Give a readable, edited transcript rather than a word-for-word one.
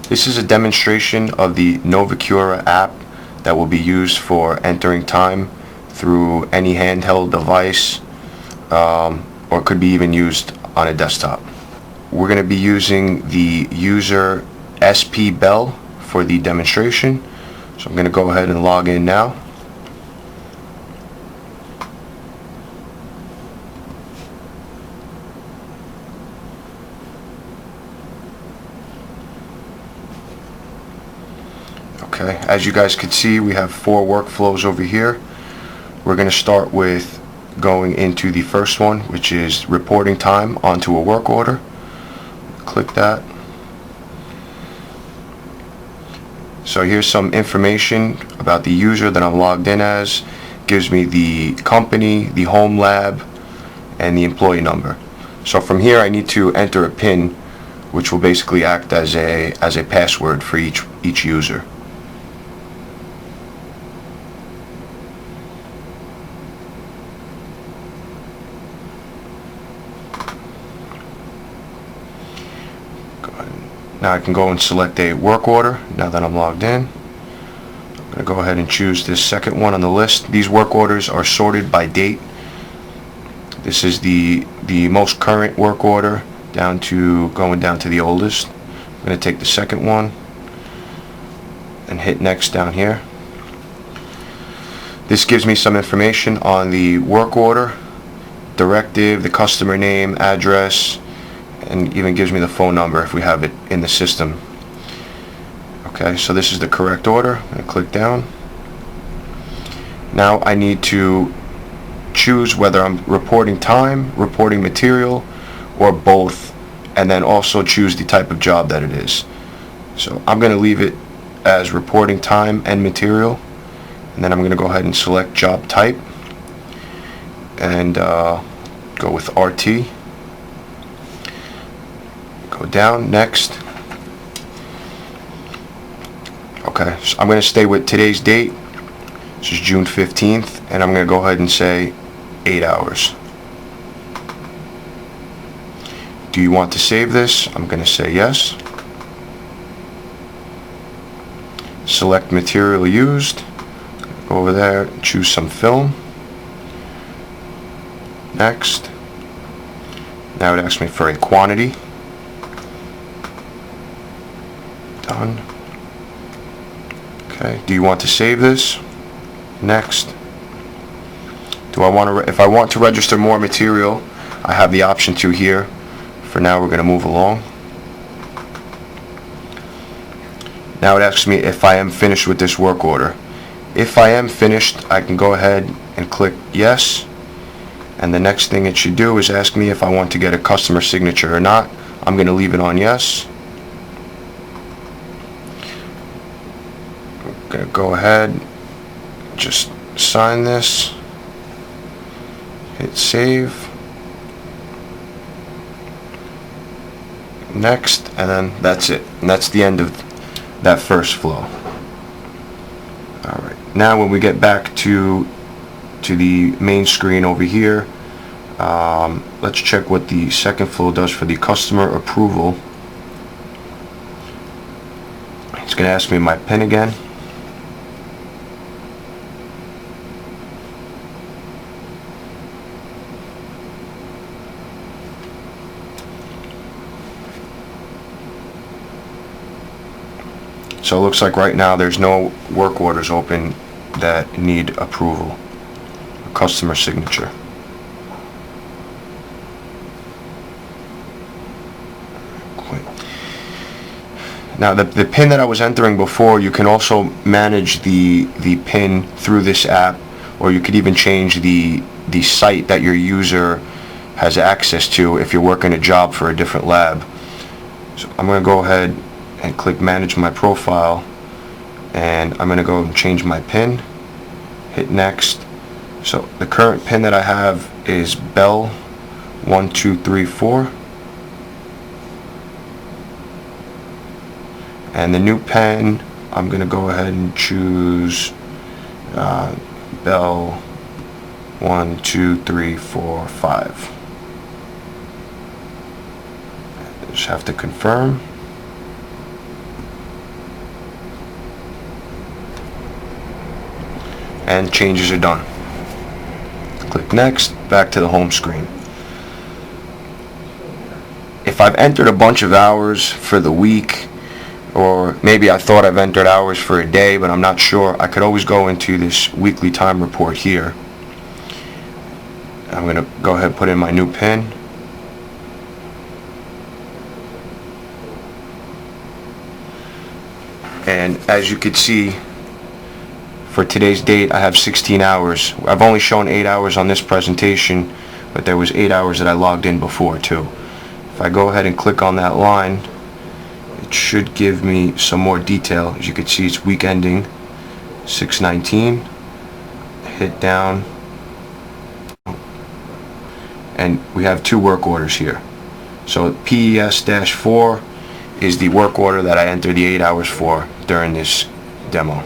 This is a demonstration of the NovaFlow app that will be used for entering time through any handheld device, or could be even used on a desktop. We're going to be using the user SP Bell for the demonstration, so I'm going to go ahead and log in now. Okay, as you guys can see, we have 4 workflows over here. We're going to start with going into the first one, which is reporting time onto a work order. Click that. So here's some information about the user that I'm logged in as. Gives me the company, the home lab, and the employee number. So from here I need to enter a PIN, which will basically act as a password for each user. Now I can go and select a work order now that I'm logged in. I'm going to go ahead and choose this second one on the list. These work orders are sorted by date. This is the most current work order going down to the oldest. I'm going to take the second one and hit next down here. This gives me some information on the work order, directive, the customer name, address, and even gives me the phone number if we have it in the system. Okay, so this is the correct order. I'm going to click down. Now I need to choose whether I'm reporting time, reporting material, or both, and then also choose the type of job that it is. So I'm going to leave it as reporting time and material, and then I'm going to go ahead and select job type and go with RT. Go down, next. Okay, so I'm going to stay with today's date. This is June 15th, and I'm going to go ahead and say 8 hours. Do you want to save this? I'm going to say yes. Select material used. Go over there, choose some film. Next. Now it asks me for a quantity. Done. Okay. Do you want to save this? Next. If I want to register more material, I have the option to here. For now, we're going to move along. Now it asks me if I am finished with this work order. If I am finished, I can go ahead and click yes. And the next thing it should do is ask me if I want to get a customer signature or not. I'm going to leave it on yes. Gonna go ahead, just sign this, hit save, next, and then that's it. And that's the end of that first flow. Alright, now when we get back to the main screen over here, let's check what the second flow does for the customer approval. It's going to ask me my PIN again. So it looks like right now there's no work orders open that need approval, a customer signature. Now the PIN that I was entering before, you can also manage the PIN through this app, or you could even change the site that your user has access to if you're working a job for a different lab. So I'm going to go ahead and click manage my profile, and I'm going to go and change my PIN, hit next. So the current PIN that I have is Bell 1234, and the new PIN I'm going to go ahead and choose Bell 1 2 3 4 5. Just have to confirm. and changes are done. Click next, back to the home screen. If I've entered a bunch of hours for the week, or maybe I thought I've entered hours for a day but I'm not sure, I could always go into this weekly time report here. I'm going to go ahead and put in my new PIN. And as you can see, for today's date I have 16 hours. I've only shown 8 hours on this presentation, but there was 8 hours that I logged in before too. If I go ahead and click on that line, it should give me some more detail. As you can see, it's week ending 6/19. Hit down, and we have 2 work orders here. So PES-4 is the work order that I entered the 8 hours for during this demo.